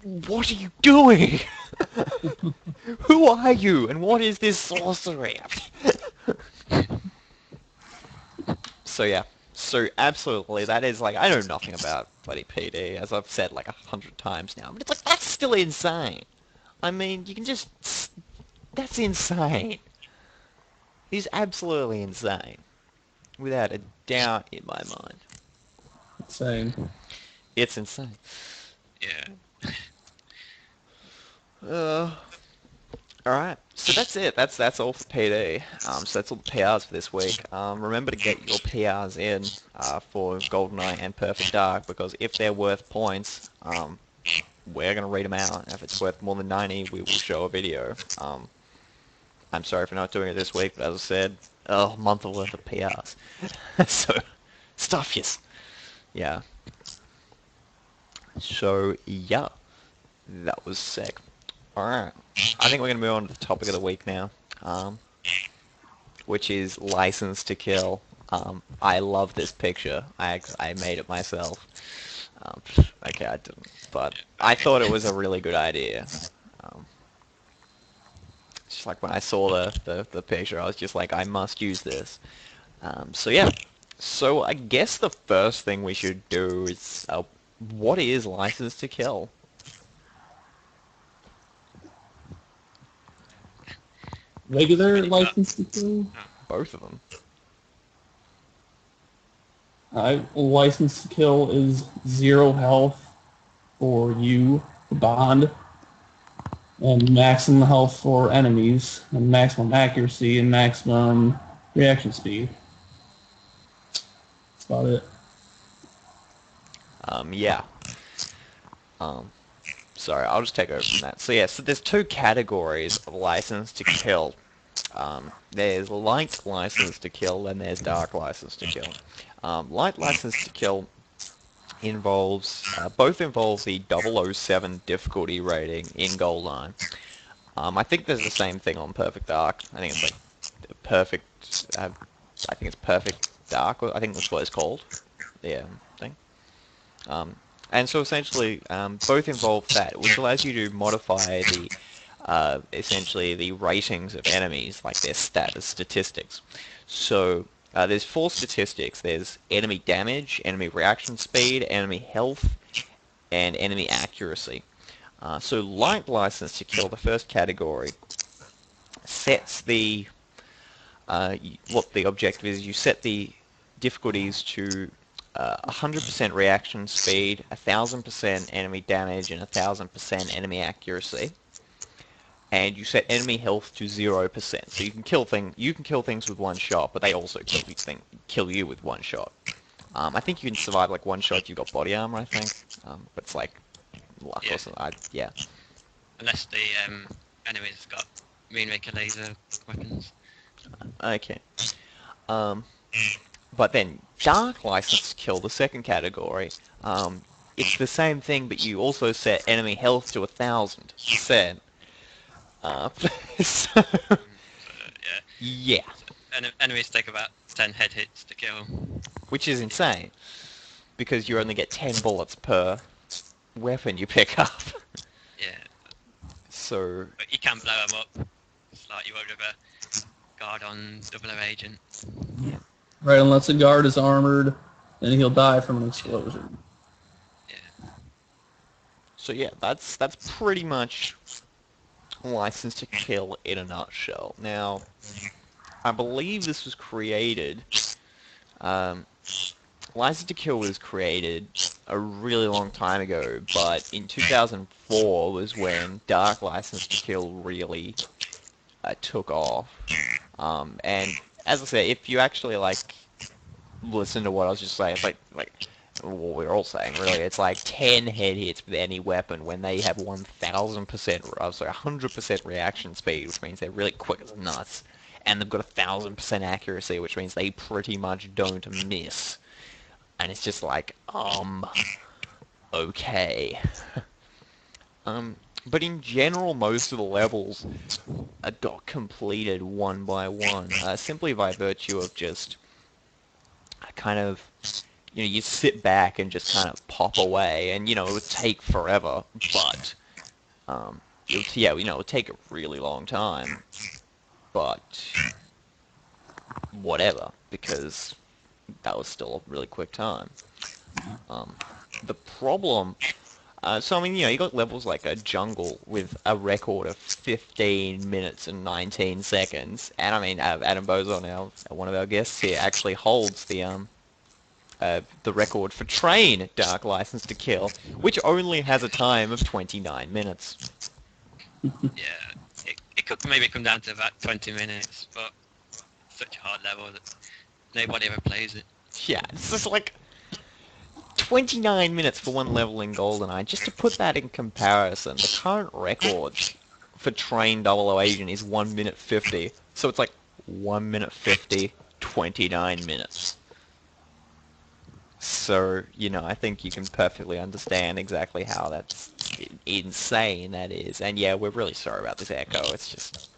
What are you doing? Who are you? And what is this sorcery? So yeah. So absolutely, that is like, I know nothing about bloody PD, as I've said like 100 times now. But it's like, that's still insane. I mean, you can just... That's insane. He's absolutely insane. Without a doubt in my mind. Insane. It's insane. Yeah. Alright, so that's it. That's all for PD. So that's all the PRs for this week. Remember to get your PRs in for GoldenEye and Perfect Dark, because if they're worth points, we're going to read them out. If it's worth more than 90, we will show a video. I'm sorry for not doing it this week, but as I said, a month worth of PRs. So, stuff yes. Yeah. So, yeah. That was sick. Alright. I think we're going to move on to the topic of the week now. Which is License to Kill. I love this picture. I made it myself. Okay, I didn't. But I thought it was a really good idea. Just like when I saw the picture, I was just like, I must use this. So yeah. So I guess the first thing we should do is, what is License to Kill? Regular License to Kill? Both of them. License to Kill is 0 health for you, Bond, and maximum health for enemies, and maximum accuracy, and maximum reaction speed. That's about it. Yeah. Sorry, I'll just take over from that. So yeah, so there's two categories of License to Kill. There's Light License to Kill, and there's Dark License to Kill. Light License to Kill involves, both involve the 007 difficulty rating in GoldenEye. I think there's the same thing on Perfect Dark. I think it's like Perfect, I think it's Perfect Dark, I think that's what it's called. Yeah, thing. And so essentially, both involve that, which allows you to modify the, essentially the ratings of enemies, like their statistics. So there's 4 statistics. There's enemy damage, enemy reaction speed, enemy health, and enemy accuracy. So Light License to Kill, the first category, sets the what the objective is, you set the difficulties to 100% reaction speed, 1000% enemy damage, and 1000% enemy accuracy. And you set enemy health to 0%. So you can kill things with one shot, but they also kill you with one shot. I think you can survive like one shot. You've got body armor, I think, but it's like luck or something. Yeah. Unless the enemy's got Moonraker laser weapons. Okay. But then Dark License Kill, the second category, it's the same thing, but you also set enemy health to 1000%. So, Yeah. yeah, Enemies take about 10 head hits to kill. which is insane, because you only get 10 bullets per weapon you pick up. Yeah. So, But you can blow them up. It's like you would with a guard on Double O Agent. Right, unless a guard is armored, then he'll die from an explosion. Yeah. so yeah, that's pretty much License to Kill in a nutshell. Now, I believe this was created, License to Kill was created a really long time ago, but in 2004 was when Dark License to Kill really took off. And as I say, if you actually like listen to what I was just saying, it's like what we're all saying really. It's like 10 head hits with any weapon when they have 100% reaction speed, which means they're really quick as nuts, and they've got 1000% accuracy, which means they pretty much don't miss. And it's just like, okay. But in general, most of the levels got completed one by one, simply by virtue of just kind of, you sit back and just kind of pop away, and, it would take forever, but, it would take a really long time, but whatever, because that was still a really quick time. The problem, so I mean, you got levels like a jungle with a record of 15 minutes and 19 seconds, and I mean, Adam Bozon, one of our guests here, actually holds the record for Train Dark License to Kill, which only has a time of 29 minutes. Yeah. It could maybe come down to about 20 minutes, but it's such a hard level that nobody ever plays it. Yeah, it's just like 29 minutes for one level in GoldenEye. Just to put that in comparison, the current record for Train 00 Agent is 1 minute 50. So it's like 1 minute 50, 29 minutes. So, I think you can perfectly understand exactly how that's insane that is. And yeah, we're really sorry about this echo. It's just,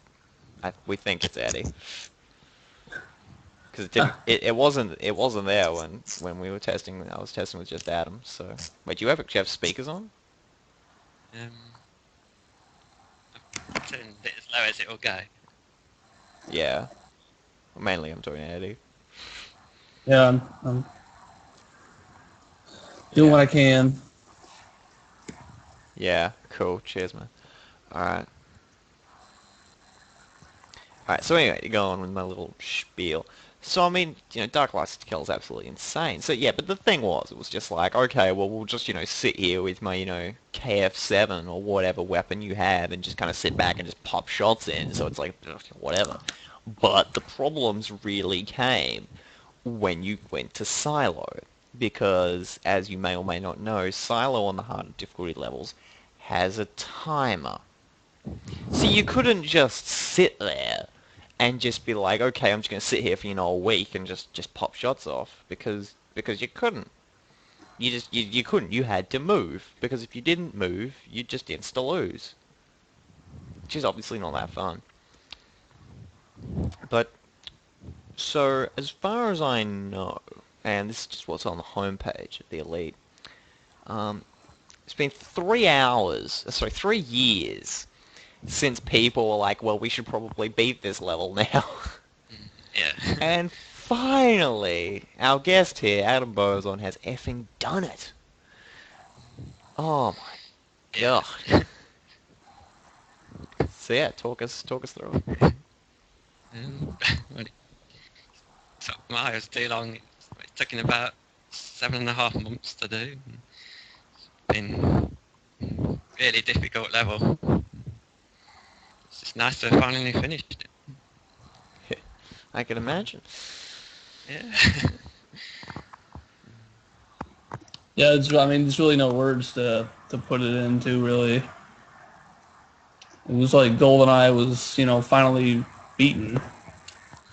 we think it's Eddie. Because it wasn't there when we were testing. I was testing with just Adam. So wait, do you have speakers on? I'm turning it as low as it will go. Yeah. Mainly I'm talking to Eddie. Yeah, I'm doing what I can. Yeah, cool. Cheers, man. Alright. Alright, so anyway, to go on with my little spiel. So, I mean, Dark License to Kill is absolutely insane. So, yeah, but the thing was, it was just like, okay, well, we'll just, sit here with my, KF7 or whatever weapon you have and just kind of sit back and just pop shots in. So it's like, whatever. But the problems really came when you went to Silo. Because, as you may or may not know, Silo on the harder difficulty levels has a timer. So you couldn't just sit there and just be like, okay, I'm just going to sit here for, a week and just pop shots off. Because you couldn't. You couldn't. You had to move. Because if you didn't move, you'd just insta-lose. Which is obviously not that fun. But, so, as far as I know, and this is just what's on the homepage of the Elite, it's been 3 years since people were like, well, we should probably beat this level now. Yeah. And finally, our guest here, Adam Bozon, has effing done it. Oh my god. So yeah, talk us through it. Um, miles too long. It's taken about 7.5 months to do. It's been really difficult level. It's just nice to have finally finished it. I can imagine. Yeah. Yeah, I mean, there's really no words to put it into, really. It was like GoldenEye was, finally beaten.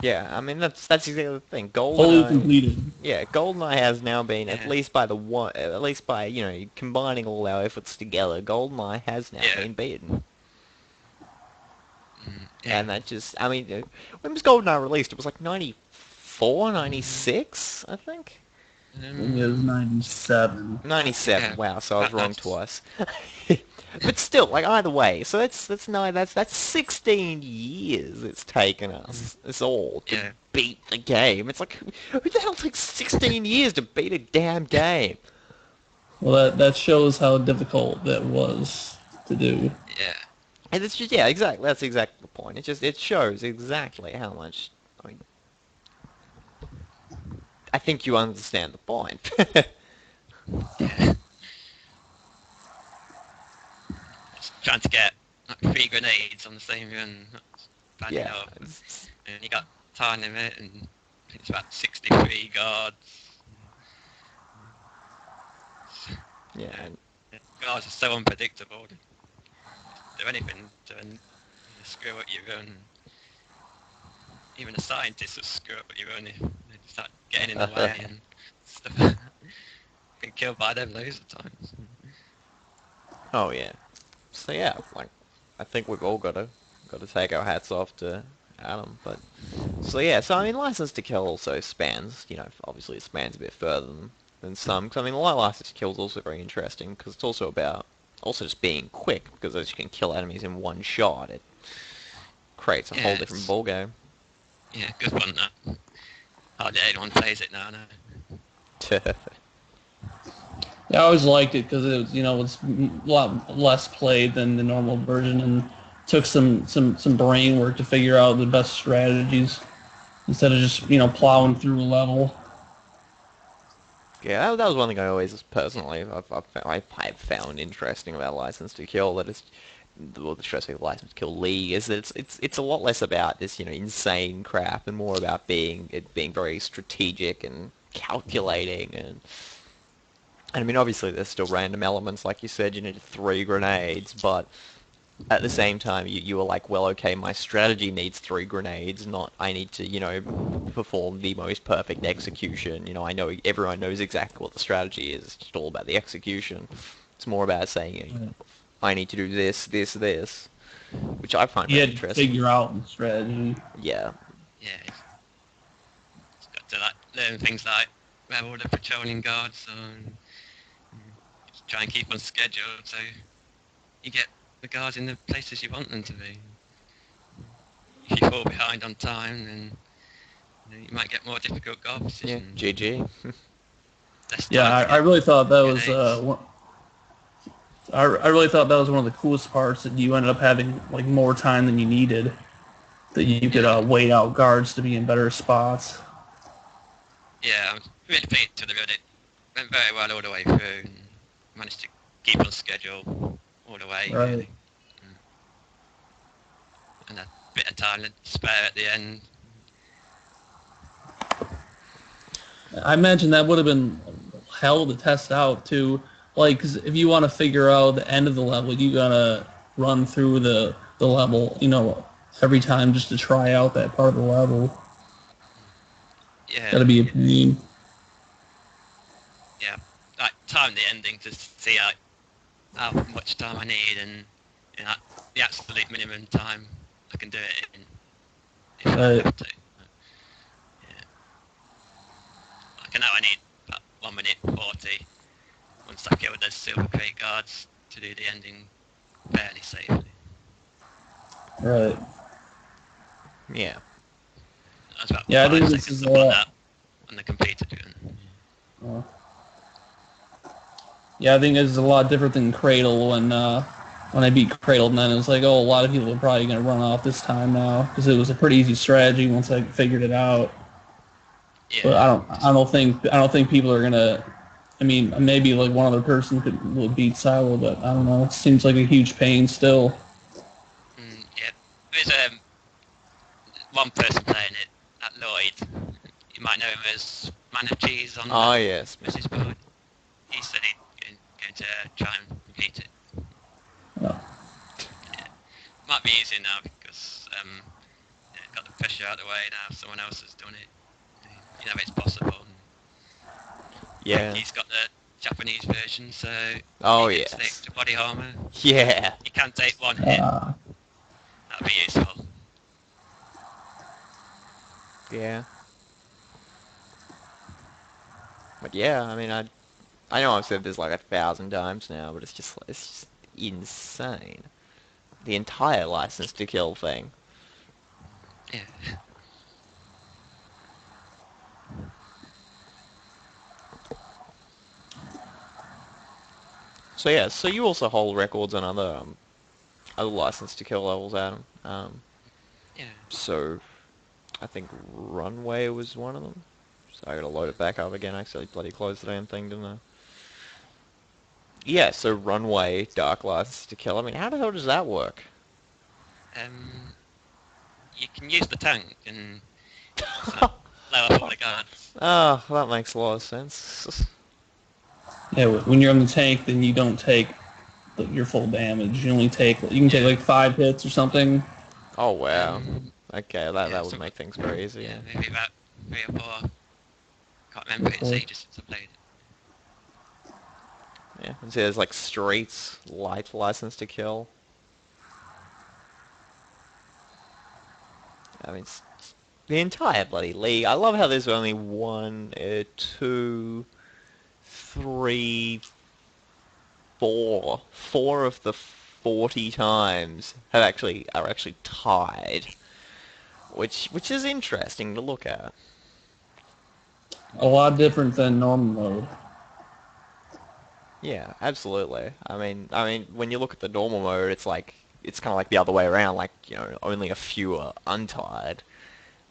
Yeah, I mean that's exactly the thing. Fully GoldenEye, completed. yeah, GoldenEye has now been Yeah. at least by combining all our efforts together, GoldenEye has now Yeah. been beaten. Yeah. And that just, I mean, when was GoldenEye released? It was like 94, 96, I think. I think it was 97. 97. Yeah. Wow, so I was wrong That's twice. But still, like either way, so that's 16 years it's taken us. It's all to yeah. beat the game. It's like who the hell takes 16 years to beat a damn game? Well, that shows how difficult that was to do. Yeah. And it's just yeah, exactly. That's exactly the point. It shows exactly how much. I mean, I think you understand the point. Yeah. Just trying to get like 3 grenades on the same run. That's bad Yeah, enough. it's- And you got time limit, and I think it's about 63 guards. yeah, Yeah. and Guards are so unpredictable. Do anything to screw up your run. Even the scientists will screw up your run if they start getting in the way and stuff. Get killed by them loads of times. oh yeah. So yeah, like I think we've all got to take our hats off to Adam. But so yeah, so I mean, License to Kill also spans. Obviously it spans a bit further than some. Cause I mean, License to Kill is also very interesting because it's also about just being quick. Because as you can kill enemies in one shot, it creates a Yeah, whole different it's- ballgame. Yeah, good one that. Hardly anyone plays it now. Yeah, I always liked it because it was, it's a lot less played than the normal version, and took some brain work to figure out the best strategies instead of just plowing through a level. Yeah, that was one thing I always personally I've found interesting about License to Kill. That is, well, the stress of License to Kill League is that it's a lot less about this insane crap and more about being very strategic and calculating and I mean obviously there's still random elements like you said you need 3 grenades but at the same time, you were like, well, okay, my strategy needs 3 grenades, not I need to, perform the most perfect execution. I know everyone knows exactly what the strategy is. It's just all about the execution. It's more about saying, I need to do this, this, this, which I find You very had to interesting. figure out the strategy. Yeah. Yeah, it's got to learn things like where all the patrolling guards are, and just try and keep on schedule so you get the guards in the places you want them to be. If you fall behind on time, then you might get more difficult guard Yeah. positions. GG. Less Yeah, time to I get really thought that was grenades. I really thought that was one of the coolest parts that you ended up having like more time than you needed. That you could Yeah. wait out guards to be in better spots. Yeah, I'm really pleased with the run. It went very well all the way through and managed to keep on schedule all the way, Right. really. And a bit of time to spare at the end. I imagine that would have been hell to test out too. Like, 'cause if you want to figure out the end of the level, you gotta run through the level, every time just to try out that part of the level. Yeah, Gotta be a pain. yeah. Like time the ending to see how much time I need and the absolute minimum time I can do it in if I Right. have to. Yeah. Like I know I need about 1 minute 40 once I kill the silver crate guards to do the ending fairly safely. Right. Yeah. That's about Yeah, I 5 think this seconds is up on that on the completed run. uh, yeah, I think it's a lot different than Cradle when I beat Cradle, and then it was like, oh, a lot of people are probably gonna run off this time now because it was a pretty easy strategy once I figured it out. But Yeah. I don't think people are gonna. I mean, maybe like one other person would beat Silo, but I don't know. It seems like a huge pain still. Yeah. There's one person playing it at Lloyd. You might know him as Man of Cheese on Oh yes. Mrs. Board. He said he's going to try and complete it. Yeah. Yeah. Might be easier now because got the pressure out of the way now. Someone else has done it. You know it's possible. Yeah. He's got the Japanese version, so Oh he gets the yes. extra body armor. Yeah. He can take one hit. That'd be useful. Yeah. But yeah, I mean, I know I've said this like 1,000 times now, but it's just insane. The entire license to kill thing. Yeah. So yeah, so you also hold records on other license to kill levels, Adam. Yeah. So I think Runway was one of them. So I gotta load it back up again. I actually bloody closed the damn thing, didn't I? Yeah, so Runway, Dark License to Kill. I mean, how the hell does that work? You can use the tank and sort of blow up all the guards. Oh, that makes a lot of sense. Yeah, when you're on the tank, then you don't take your full damage. You only take you can take like 5 hits or something. Oh wow. Um, Okay, that would make things very easy. Yeah, maybe about 3 or 4. Can't remember. It's ages since I played it. Yeah, and see, there's like Streets, Light License to Kill. I mean, the entire bloody league. I love how there's only 1, 2, 3, 4. 4 of the 40 times are actually tied, which is interesting to look at. A lot different than normal mode. Yeah, absolutely. I mean, when you look at the normal mode, it's kind of like the other way around. Like, only a few are untied,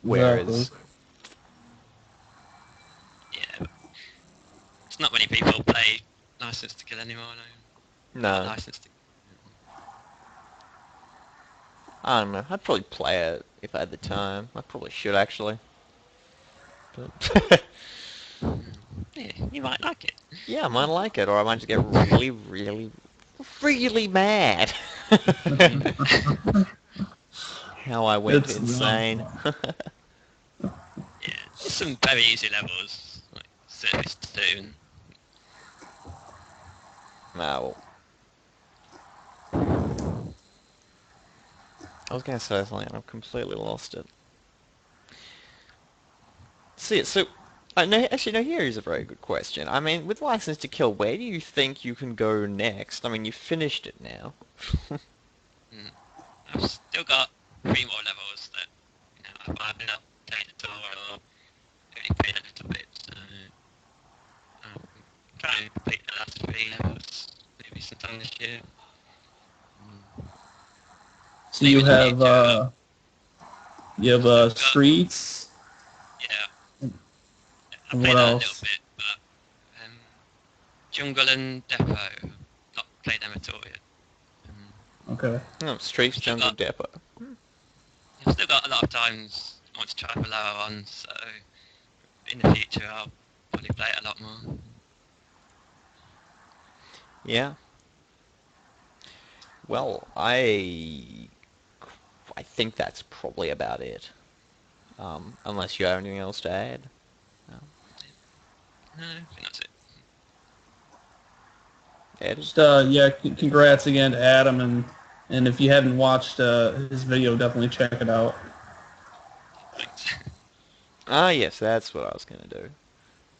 Exactly. whereas Yeah, it's not many people play License to Kill anymore. No. Not no, License to. I don't know. I'd probably play it if I had the time. I probably should actually. But Yeah, you might like it. yeah, I might like it, or I might just get really, really, really mad. How I went It's insane. Yeah, there's some very easy levels, like Surface 2. And, Nah, well, I was gonna say something and I've completely lost it. See, so, no, actually, no, here is a very good question. I mean, with License to Kill, where do you think you can go next? I mean, you finished it now. I've still got 3 more levels that I've not played at all, or only played a little bit. So I'm trying to complete the last 3 levels, maybe sometime this year. So you have I've still got, Streets. yeah, I And played what that a little else? bit, but Jungle and Depot, not played them at all yet. Okay. Oh, Streets Still Jungle got, Depot. I've still got a lot of times I want to try for lower ones, so in the future I'll probably play it a lot more. Yeah. Well, I think that's probably about it. Unless you have anything else to add. No, I think that's it. Ed? Just yeah, congrats again to Adam, and if you haven't watched his video, definitely check it out. Thanks. Ah, yes, that's what I was gonna do.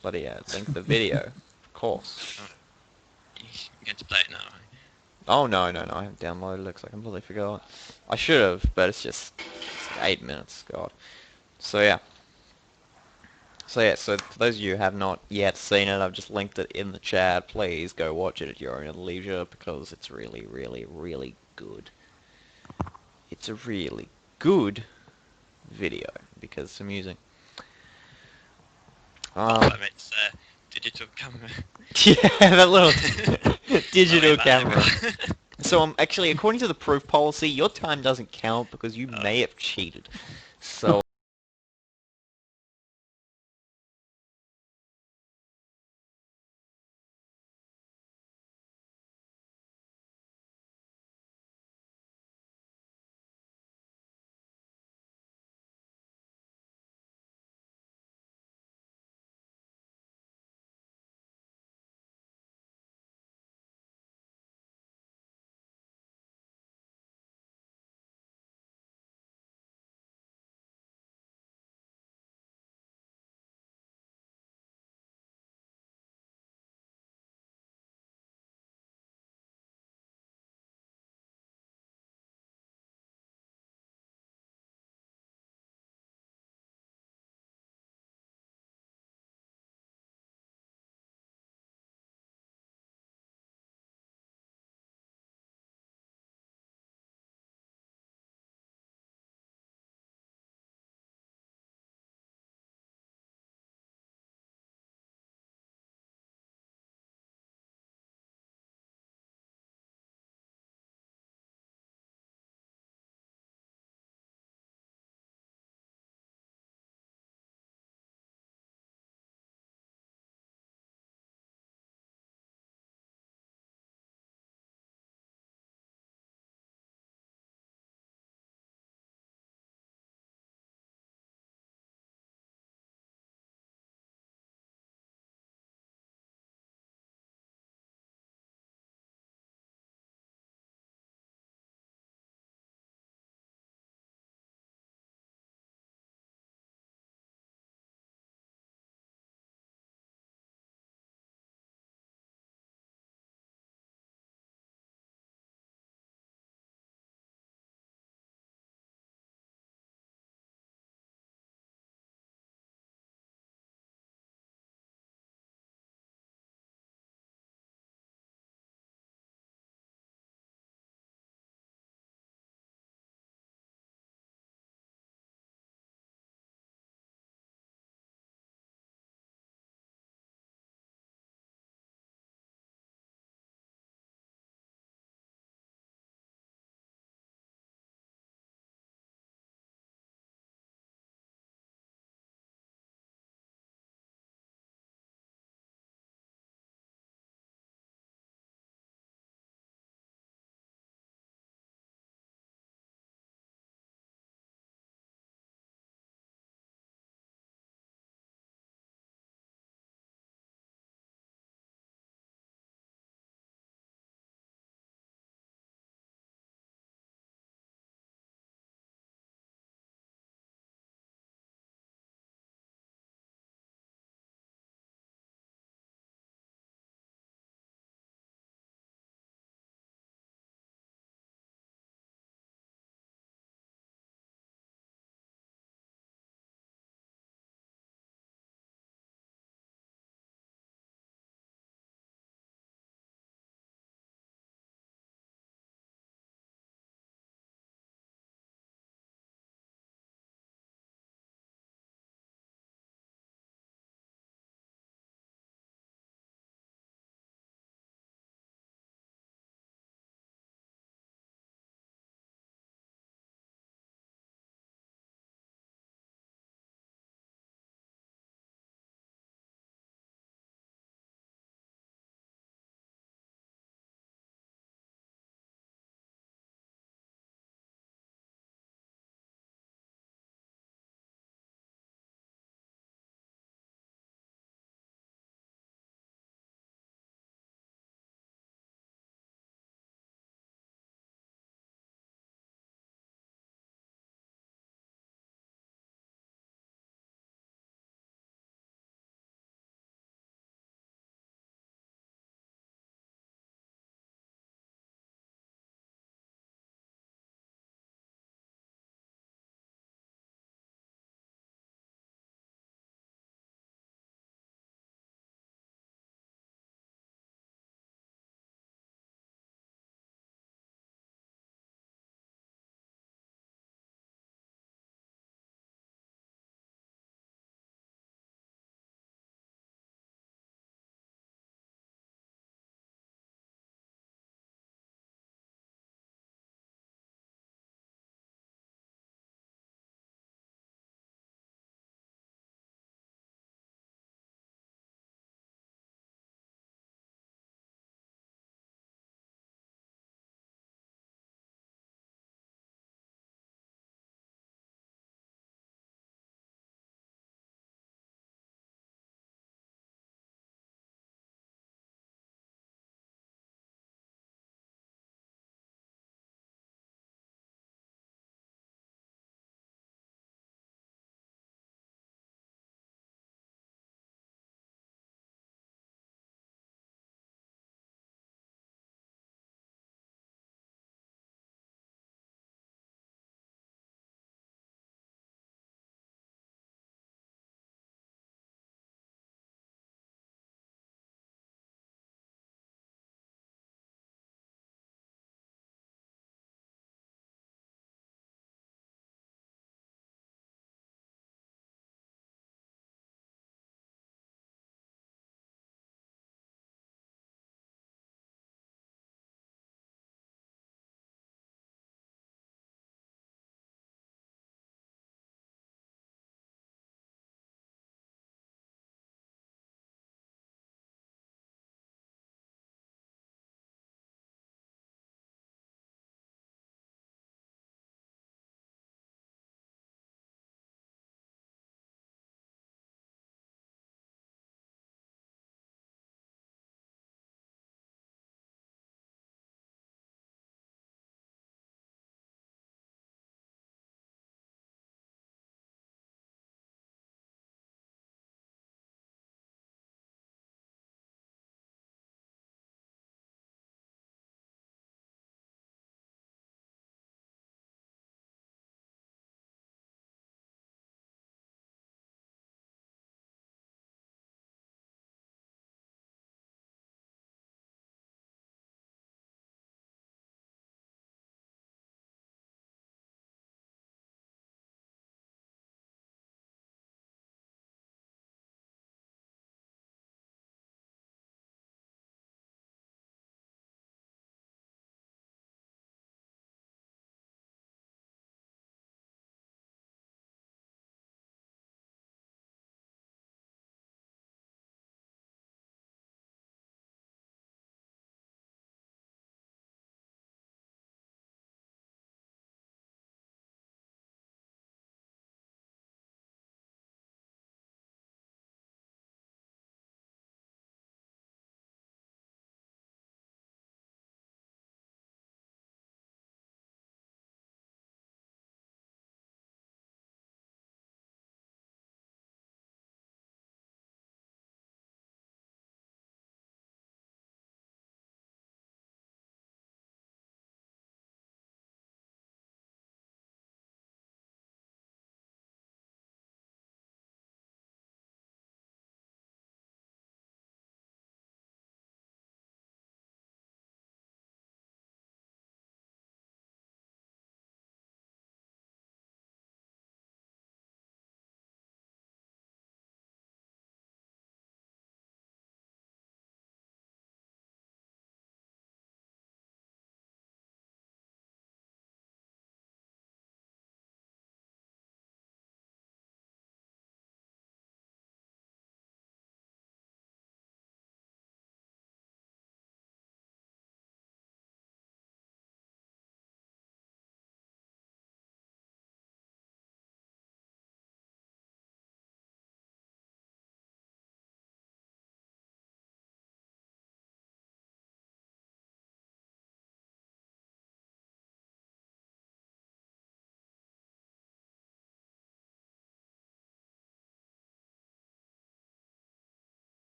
Bloody yeah, link the video, of course. You get to play it now, right? Oh no, no, no, I haven't downloaded it because I completely forgot. I should have, but it's 8 minutes, God. So yeah. So for those of you who have not yet seen it, I've just linked it in the chat. Please go watch it at your own leisure because it's really, really, really good. It's a really good video because it's amusing. Apart from its digital camera. Yeah, that little digital Sorry about camera. that. So actually, according to the proof policy, your time doesn't count because you Oh. may have cheated. So